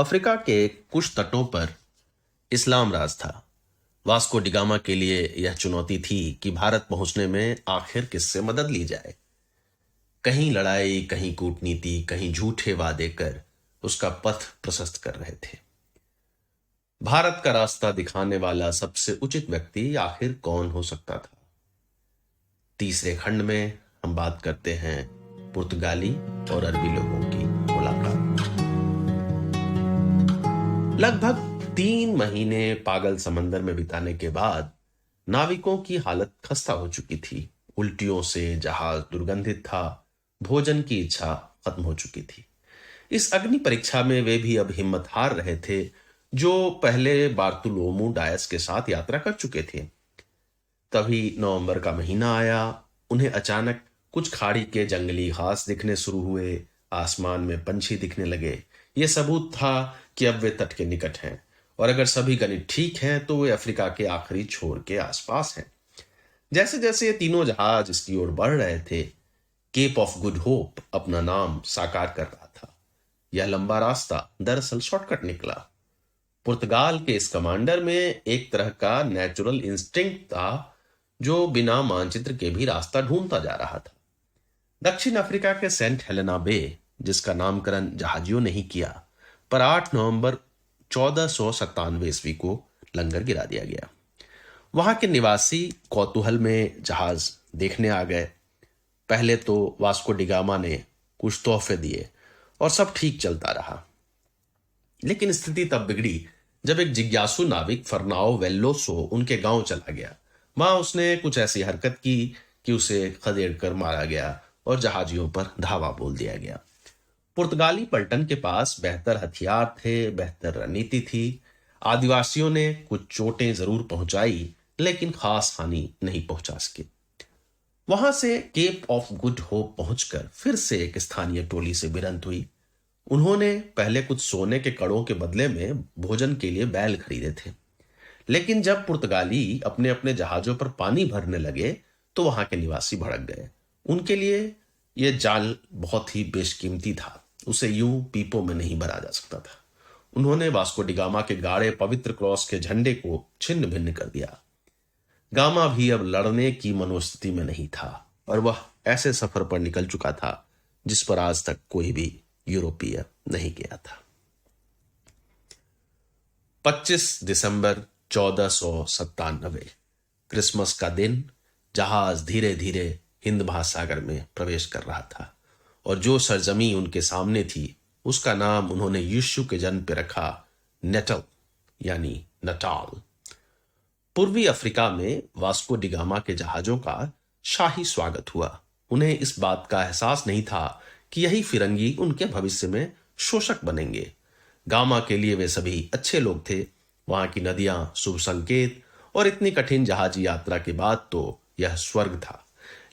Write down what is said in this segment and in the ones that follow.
Africa के कुछ तटों पर इस्लाम राज था। वास्को डिगामा के लिए यह चुनौती थी कि भारत पहुंचने में आखिर किससे मदद ली जाए। कहीं लड़ाई, कहीं कूटनीति, कहीं झूठे वादे कर उसका पथ प्रशस्त कर रहे थे। भारत का रास्ता दिखाने वाला सबसे उचित व्यक्ति आखिर कौन हो सकता था? तीसरे खंड में हम बात करते हैं पुर्तगाली और अरबी लोगों की मुलाकात। लगभग 3 महीने पागल समंदर में बिताने के बाद नाविकों की हालत खस्ता हो चुकी थी। उल्टियों से जहाज दुर्गंधित था, भोजन की इच्छा खत्म हो चुकी थी। इस अग्नि परीक्षा में वे भी अब हिम्मत हार रहे थे, जो पहले बार्तुलोमू डायस के साथ यात्रा कर चुके थे। तभी नवंबर का महीना आया। उन्हें अचानक कुछ खाड़ी के जंगली घास दिखने शुरू हुए, आसमान में पंछी दिखने लगे। यह सबूत था कि अब वे तट के निकट हैं, और अगर सभी गणित ठीक हैं तो वे अफ्रीका के आखिरी छोर के आसपास हैं। जैसे जैसे ये तीनों जहाज इसकी ओर बढ़ रहे थे, केप ऑफ गुड होप अपना नाम साकार कर रहा था। यह लंबा रास्ता दरअसल शॉर्टकट निकला। पुर्तगाल के इस कमांडर में एक तरह का नेचुरल इंस्टिंक्ट था, जो बिना मानचित्र के भी रास्ता ढूंढता जा रहा था। दक्षिण अफ्रीका के सेंट हेलेना बे, जिसका नामकरण जहाजियों ने ही किया, पर 8 नवंबर 1497 ईस्वी को लंगर गिरा दिया गया। वहां के निवासी कौतूहल में जहाज देखने आ गए। पहले तो वास्को डिगामा ने कुछ तोहफे दिए और सब ठीक चलता रहा। लेकिन स्थिति तब बिगड़ी जब एक जिज्ञासु नाविक फर्नाओ वेल्लोसो उनके गांव चला गया। वहां उसने कुछ ऐसी हरकत की कि उसे खदेड़ कर मारा गया और जहाजियों पर धावा बोल दिया गया। पुर्तगाली पलटन के पास बेहतर हथियार थे, बेहतर रणनीति थी। आदिवासियों ने कुछ चोटें जरूर पहुंचाई, लेकिन खास हानि नहीं पहुंचा सके। वहां से केप ऑफ गुड होप पहुंचकर फिर से एक स्थानीय टोली से भिड़ंत हुई। उन्होंने पहले कुछ सोने के कड़ों के बदले में भोजन के लिए बैल खरीदे थे, लेकिन जब पुर्तगाली अपने अपने जहाजों पर पानी भरने लगे तो वहां के निवासी भड़क गए। उनके लिए यह जाल बहुत ही बेशकीमती था, उसे यूं पीपों में नहीं भरा जा सकता था। उन्होंने वास्को डिगामा के गाढ़े पवित्र क्रॉस के झंडे को छिन्न भिन्न कर दिया। गामा भी अब लड़ने की मनोस्थिति में नहीं था, और वह ऐसे सफर पर निकल चुका था जिस पर आज तक कोई भी यूरोपीय नहीं गया था। 25 दिसंबर 1497, क्रिसमस का दिन, जहाज धीरे धीरे हिंद महासागर में प्रवेश कर रहा था, और जो सरजमी उनके सामने थी उसका नाम उन्होंने यीशु के जन्म पर रखा, नेटल यानी नटाल। पूर्वी अफ्रीका में वास्को डिगामा के जहाजों का शाही स्वागत हुआ। उन्हें इस बात का एहसास नहीं था कि यही फिरंगी उनके भविष्य में शोषक बनेंगे। गामा के लिए वे सभी अच्छे लोग थे। वहां की नदियां शुभ संकेत, और इतनी कठिन जहाजी यात्रा के बाद तो यह स्वर्ग था।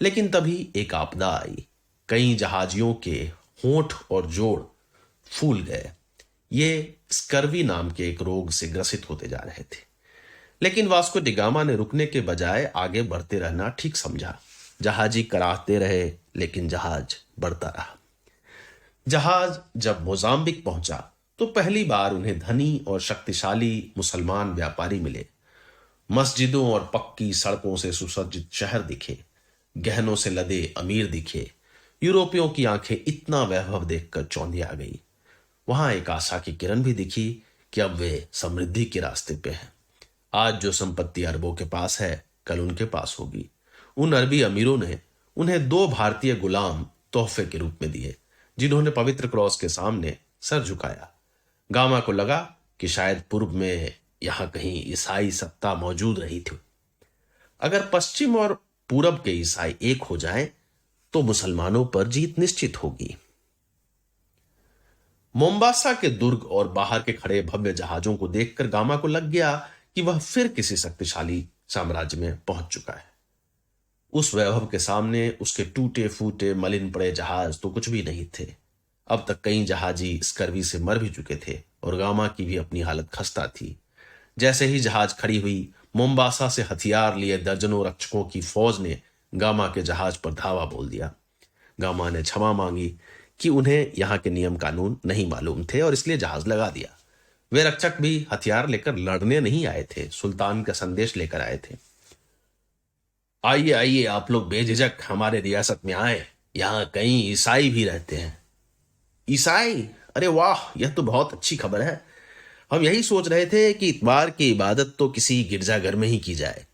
लेकिन तभी एक आपदा आई। कई जहाजियों के होंठ और जोड़ फूल गए। ये स्कर्वी नाम के एक रोग से ग्रसित होते जा रहे थे। लेकिन वास्को डिगामा ने रुकने के बजाय आगे बढ़ते रहना ठीक समझा। जहाजी कराहते रहे, लेकिन जहाज बढ़ता रहा। जहाज जब मोजाम्बिक पहुंचा तो पहली बार उन्हें धनी और शक्तिशाली मुसलमान व्यापारी मिले। मस्जिदों और पक्की सड़कों से सुसज्जित शहर दिखे, गहनों से लदे अमीर दिखे। यूरोपियों की आंखें इतना वैभव देखकर चौंधी आ गई। वहां एक आशा की किरण भी दिखी कि अब वे समृद्धि के रास्ते पे हैं। आज जो संपत्ति अरबों के पास है, कल उनके पास होगी। उन अरबी अमीरों ने उन्हें 2 भारतीय गुलाम तोहफे के रूप में दिए, जिन्होंने पवित्र क्रॉस के सामने सर झुकाया। गामा को लगा कि शायद पूर्व में यहां कहीं ईसाई सत्ता मौजूद रही थी। अगर पश्चिम और पूरब के ईसाई एक हो जाएं, तो मुसलमानों पर जीत निश्चित होगी। मोम्बासा के दुर्ग और बाहर के खड़े भव्य जहाजों को देखकर गामा को लग गया कि वह फिर किसी शक्तिशाली साम्राज्य में पहुंच चुका है। उस वैभव के सामने उसके टूटे फूटे मलिन पड़े जहाज तो कुछ भी नहीं थे। अब तक कई जहाजी स्कर्वी से मर भी चुके थे, और गामा की भी अपनी हालत खस्ता थी। जैसे ही जहाज खड़ी हुई, मोम्बासा से हथियार लिए दर्जनों रक्षकों की फौज ने गामा के जहाज पर धावा बोल दिया। गामा ने क्षमा मांगी कि उन्हें यहाँ के नियम कानून नहीं मालूम थे और इसलिए जहाज लगा दिया। वे रक्षक भी हथियार लेकर लड़ने नहीं आए थे, सुल्तान का संदेश लेकर आए थे। आइए आइए, आप लोग बेझिझक हमारे रियासत में आए। यहाँ कई ईसाई भी रहते हैं। ईसाई? अरे वाह, यह तो बहुत अच्छी खबर है। हम यही सोच रहे थे कि इतवार की इबादत तो किसी गिरजाघर में ही की जाए।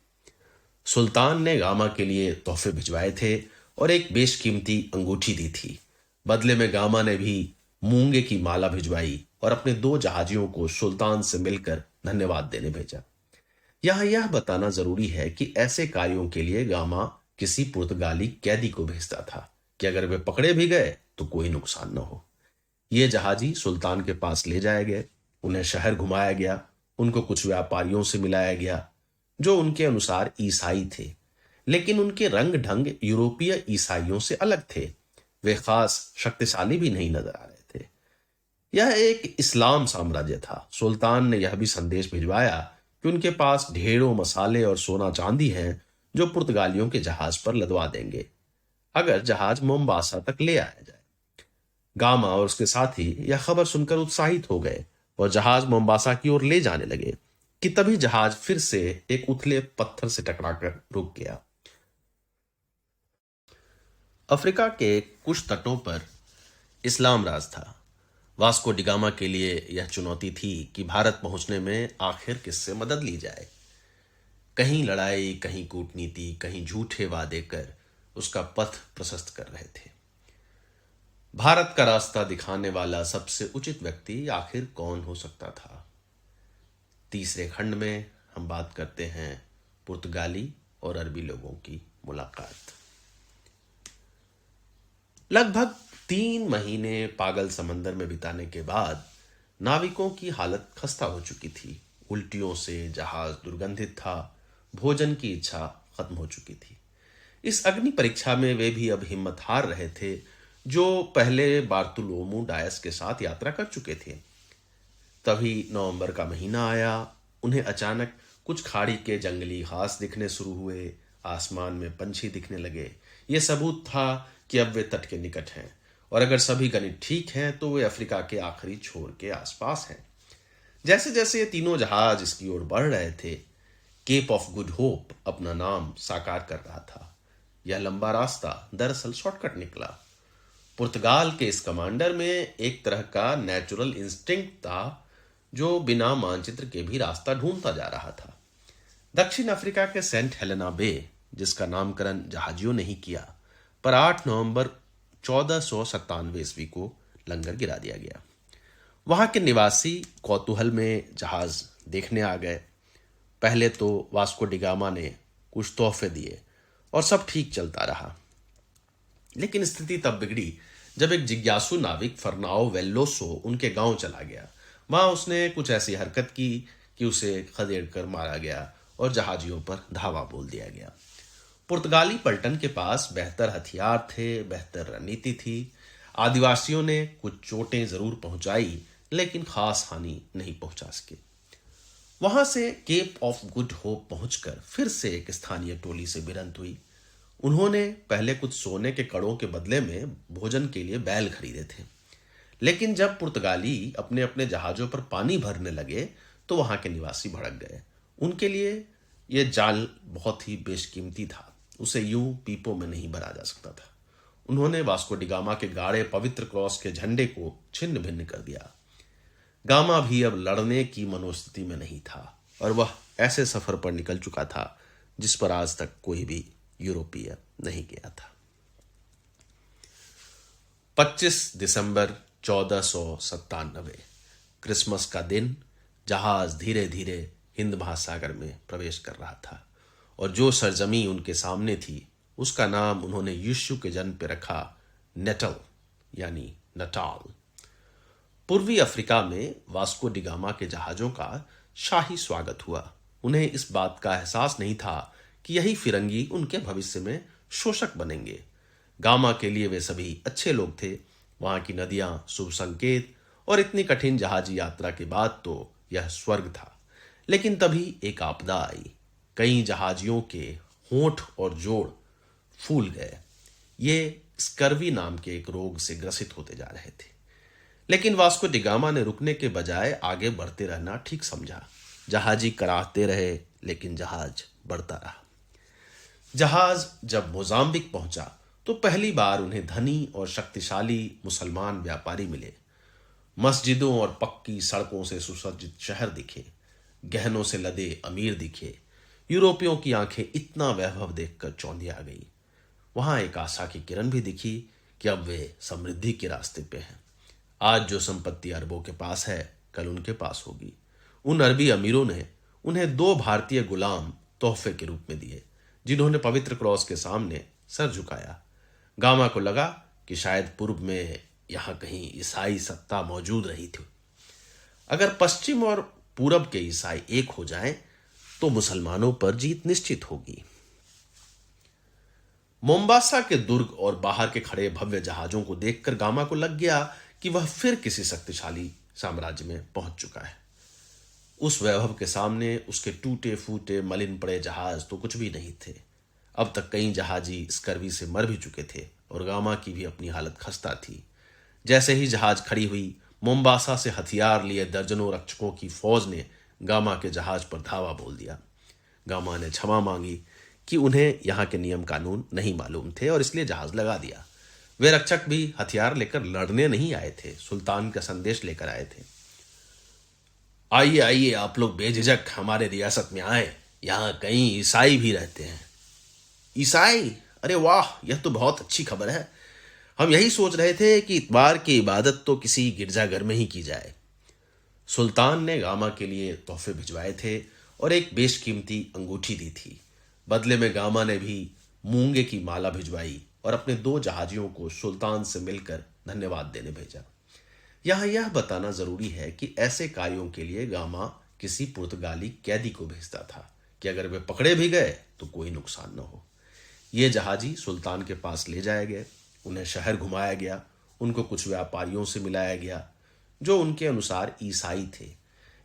सुल्तान ने गामा के लिए तोहफे भिजवाए थे और एक बेशकीमती अंगूठी दी थी। बदले में गामा ने भी मूंगे की माला भिजवाई और अपने दो जहाजियों को सुल्तान से मिलकर धन्यवाद देने भेजा। यहाँ यह बताना जरूरी है कि ऐसे कार्यों के लिए गामा किसी पुर्तगाली कैदी को भेजता था कि अगर वे पकड़े भी गए तो कोई नुकसान न हो। ये जहाजी सुल्तान के पास ले जाए गए, उन्हें शहर घुमाया गया, उनको कुछ व्यापारियों से मिलाया गया जो उनके अनुसार ईसाई थे, लेकिन उनके रंग ढंग यूरोपीय ईसाइयों से अलग थे। वे खास शक्तिशाली भी नहीं नजर आ रहे थे। यह एक इस्लाम साम्राज्य था। सुल्तान ने यह भी संदेश भिजवाया कि उनके पास ढेरों मसाले और सोना चांदी हैं जो पुर्तगालियों के जहाज पर लदवा देंगे अगर जहाज मोम्बासा तक ले आया जाए। गामा और उसके साथी यह खबर सुनकर उत्साहित हो गए और जहाज मोम्बासा की ओर ले जाने लगे कि तभी जहाज फिर से एक उथले पत्थर से टकराकर रुक गया। अफ्रीका के कुछ तटों पर इस्लाम राज था। वास्को डिगामा के लिए यह चुनौती थी कि भारत पहुंचने में आखिर किससे मदद ली जाए। कहीं लड़ाई, कहीं कूटनीति, कहीं झूठे वादे कर उसका पथ प्रशस्त कर रहे थे। भारत का रास्ता दिखाने वाला सबसे उचित व्यक्ति आखिर कौन हो सकता था? तीसरे खंड में हम बात करते हैं पुर्तगाली और अरबी लोगों की मुलाकात। लगभग 3 महीने पागल समंदर में बिताने के बाद नाविकों की हालत खस्ता हो चुकी थी। उल्टियों से जहाज दुर्गंधित था, भोजन की इच्छा खत्म हो चुकी थी। इस अग्नि परीक्षा में वे भी अब हिम्मत हार रहे थे जो पहले बार्तुलोमू डायस के साथ यात्रा कर चुके थे। तभी नवंबर का महीना आया। उन्हें अचानक कुछ खाड़ी के जंगली घास दिखने शुरू हुए, आसमान में पंछी दिखने लगे। यह सबूत था कि अब वे तट के निकट हैं और अगर सभी गणित ठीक हैं तो वे अफ्रीका के आखिरी छोर के आसपास हैं। जैसे जैसे ये तीनों जहाज इसकी ओर बढ़ रहे थे, केप ऑफ गुड होप अपना नाम साकार कर रहा था। यह लंबा रास्ता दरअसल शॉर्टकट निकला। पुर्तगाल के इस कमांडर में एक तरह का नेचुरल इंस्टिंक्ट था जो बिना मानचित्र के भी रास्ता ढूंढता जा रहा था। दक्षिण अफ्रीका के सेंट हेलेना बे, जिसका नामकरण जहाजियों ने ही किया, पर 8 नवंबर 1497 ईस्वी को लंगर गिरा दिया गया। वहां के निवासी कौतूहल में जहाज देखने आ गए। पहले तो वास्को डिगामा ने कुछ तोहफे दिए और सब ठीक चलता रहा, लेकिन स्थिति तब बिगड़ी जब एक जिज्ञासु नाविक फर्नाओ वेल्लोसो उनके गांव चला गया। वहां उसने कुछ ऐसी हरकत की कि उसे खदेड़ कर मारा गया और जहाजियों पर धावा बोल दिया गया। पुर्तगाली पलटन के पास बेहतर हथियार थे, बेहतर रणनीति थी। आदिवासियों ने कुछ चोटें जरूर पहुंचाई, लेकिन खास हानि नहीं पहुंचा सके। वहां से केप ऑफ गुड होप पहुंचकर फिर से एक स्थानीय टोली से भिड़ंत हुई। उन्होंने पहले कुछ सोने के कड़ों के बदले में भोजन के लिए बैल खरीदे थे, लेकिन जब पुर्तगाली अपने अपने जहाजों पर पानी भरने लगे तो वहां के निवासी भड़क गए। उनके लिए यह जाल बहुत ही बेशकीमती था, उसे यूं पीपों में नहीं भरा जा सकता था। उन्होंने वास्को डिगामा के गाढ़े पवित्र क्रॉस के झंडे को छिन्न भिन्न कर दिया। गामा भी अब लड़ने की मनोस्थिति में नहीं था और वह ऐसे सफर पर निकल चुका था जिस पर आज तक कोई भी यूरोपीय नहीं गया था। 25 दिसंबर 1497, क्रिसमस का दिन, जहाज धीरे धीरे हिंद महासागर में प्रवेश कर रहा था और जो सरजमी उनके सामने थी उसका नाम उन्होंने यीशु के जन्म पर रखा, नेटल यानी नटाल। पूर्वी अफ्रीका में वास्को डिगामा के जहाजों का शाही स्वागत हुआ। उन्हें इस बात का एहसास नहीं था कि यही फिरंगी उनके भविष्य में शोषक बनेंगे। गामा के लिए वे सभी अच्छे लोग थे। वहां की नदियां शुभ संकेत और इतनी कठिन जहाजी यात्रा के बाद तो यह स्वर्ग था। लेकिन तभी एक आपदा आई। कई जहाजियों के होंठ और जोड़ फूल गए। ये स्कर्वी नाम के एक रोग से ग्रसित होते जा रहे थे। लेकिन वास्को डी गामा ने रुकने के बजाय आगे बढ़ते रहना ठीक समझा। जहाजी कराहते रहे, लेकिन जहाज बढ़ता रहा। जहाज जब मोजाम्बिक पहुंचा तो पहली बार उन्हें धनी और शक्तिशाली मुसलमान व्यापारी मिले। मस्जिदों और पक्की सड़कों से सुसज्जित शहर दिखे, गहनों से लदे अमीर दिखे। यूरोपियों की आंखें इतना वैभव देखकर चौंधिया गई। वहां एक आशा की किरण भी दिखी कि अब वे समृद्धि के रास्ते पे हैं। आज जो संपत्ति अरबों के पास है, कल उनके पास होगी। उन अरबी अमीरों ने उन्हें 2 भारतीय गुलाम तोहफे के रूप में दिए, जिन्होंने पवित्र क्रॉस के सामने सर झुकाया। गामा को लगा कि शायद पूर्व में यहां कहीं ईसाई सत्ता मौजूद रही थी। अगर पश्चिम और पूरब के ईसाई एक हो जाएं, तो मुसलमानों पर जीत निश्चित होगी। मोम्बासा के दुर्ग और बाहर के खड़े भव्य जहाजों को देखकर गामा को लग गया कि वह फिर किसी शक्तिशाली साम्राज्य में पहुंच चुका है। उस वैभव के सामने उसके टूटे फूटे मलिन पड़े जहाज तो कुछ भी नहीं थे। अब तक कई जहाजी स्कर्वी से मर भी चुके थे और गामा की भी अपनी हालत खस्ता थी। जैसे ही जहाज खड़ी हुई, मोम्बासा से हथियार लिए दर्जनों रक्षकों की फौज ने गामा के जहाज पर धावा बोल दिया। गामा ने क्षमा मांगी कि उन्हें यहाँ के नियम कानून नहीं मालूम थे और इसलिए जहाज लगा दिया। वे रक्षक भी हथियार लेकर लड़ने नहीं आए थे, सुल्तान का संदेश लेकर आए थे। आइए आइए, आप लोग बेझिझक हमारे रियासत में आए। यहाँ कई ईसाई भी रहते हैं। ईसाई? अरे वाह, यह तो बहुत अच्छी खबर है। हम यही सोच रहे थे कि इतवार की इबादत तो किसी गिरजाघर में ही की जाए। सुल्तान ने गामा के लिए तोहफे भिजवाए थे और एक बेशकीमती अंगूठी दी थी। बदले में गामा ने भी मूंगे की माला भिजवाई और अपने 2 जहाजियों को सुल्तान से मिलकर धन्यवाद देने भेजा। यहाँ यह बताना जरूरी है कि ऐसे कार्यों के लिए गामा किसी पुर्तगाली कैदी को भेजता था कि अगर वे पकड़े भी गए तो कोई नुकसान न हो। ये जहाजी सुल्तान के पास ले जाए गए, उन्हें शहर घुमाया गया, उनको कुछ व्यापारियों से मिलाया गया जो उनके अनुसार ईसाई थे,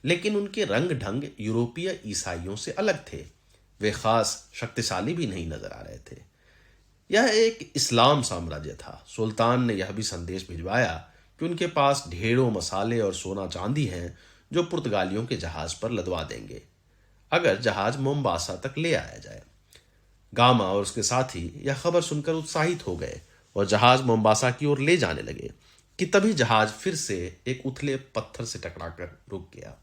लेकिन उनके रंग ढंग यूरोपीय ईसाइयों से अलग थे। वे खास शक्तिशाली भी नहीं नजर आ रहे थे। यह एक इस्लाम साम्राज्य था। सुल्तान ने यह भी संदेश भिजवाया कि उनके पास ढेरों मसाले और सोना चांदी हैं जो पुर्तगालियों के जहाज पर लदवा देंगे अगर जहाज मोम्बासा तक ले आया जाए। गामा और उसके साथी यह खबर सुनकर उत्साहित हो गए और जहाज मोम्बासा की ओर ले जाने लगे कि तभी जहाज फिर से एक उथले पत्थर से टकराकर रुक गया।